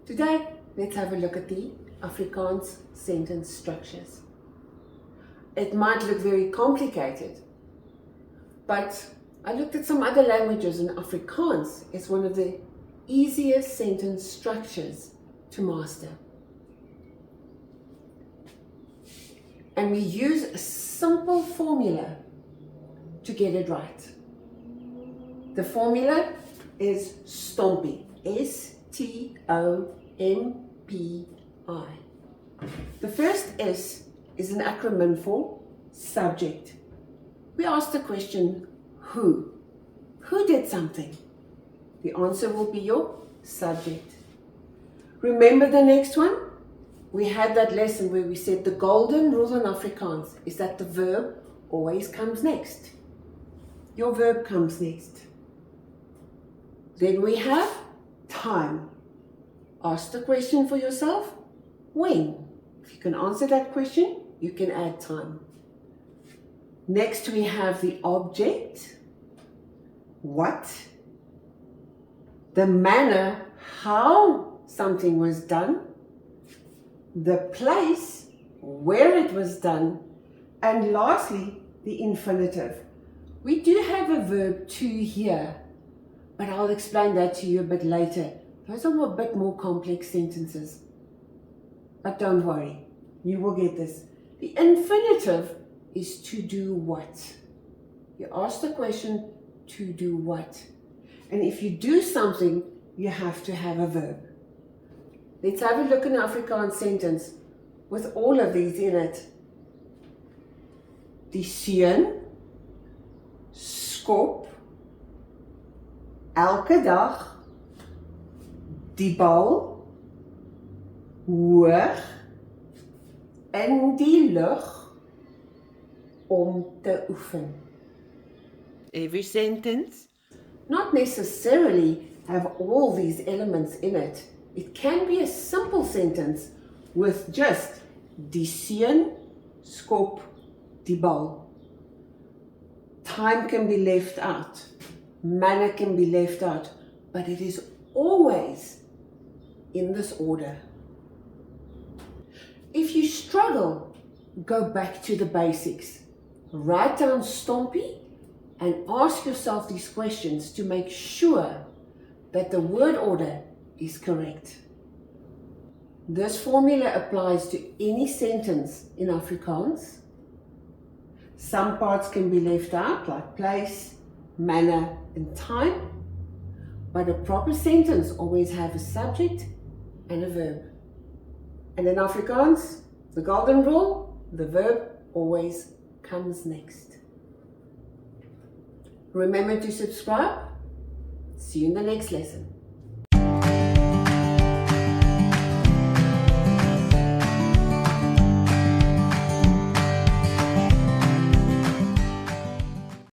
Today, let's have a look at the Afrikaans sentence structures. It might look very complicated, but I looked at some other languages and Afrikaans is one of the easiest sentence structures to master. And we use a simple formula to get it right. The formula is STOMPI, S-T-O-M-P-I. The first S is an acronym for subject. We ask the question, who? Who did something? The answer will be your subject. Remember the next one? We had that lesson where we said the golden rule in Afrikaans is that the verb always comes next. Your verb comes next. Then we have time. Ask the question for yourself, when? If you can answer that question, you can add time. Next we have the object, what, the manner, how something was done, the place where it was done, and lastly, the infinitive. We do have a verb to here, but I'll explain that to you a bit later. Those are a bit more complex sentences. But don't worry, you will get this. The infinitive is to do what? You ask the question, to do what? And if you do something, you have to have a verb. Let's have a look at an Afrikaans sentence with all of these in it. Die seun skop elke dag die bal hoog in die lug om te oefen. Every sentence not necessarily have all these elements in it. It can be a simple sentence with just die seun skop die bal. Time can be left out, manner can be left out, but it is always in this order. If you struggle, go back to the basics. Write down STOMPI and ask yourself these questions to make sure that the word order is correct. This formula applies to any sentence in Afrikaans. Some parts can be left out, like place, manner, and time, but a proper sentence always has a subject and a verb. And in Afrikaans, the golden rule, the verb always comes next. Remember to subscribe. See you in the next lesson.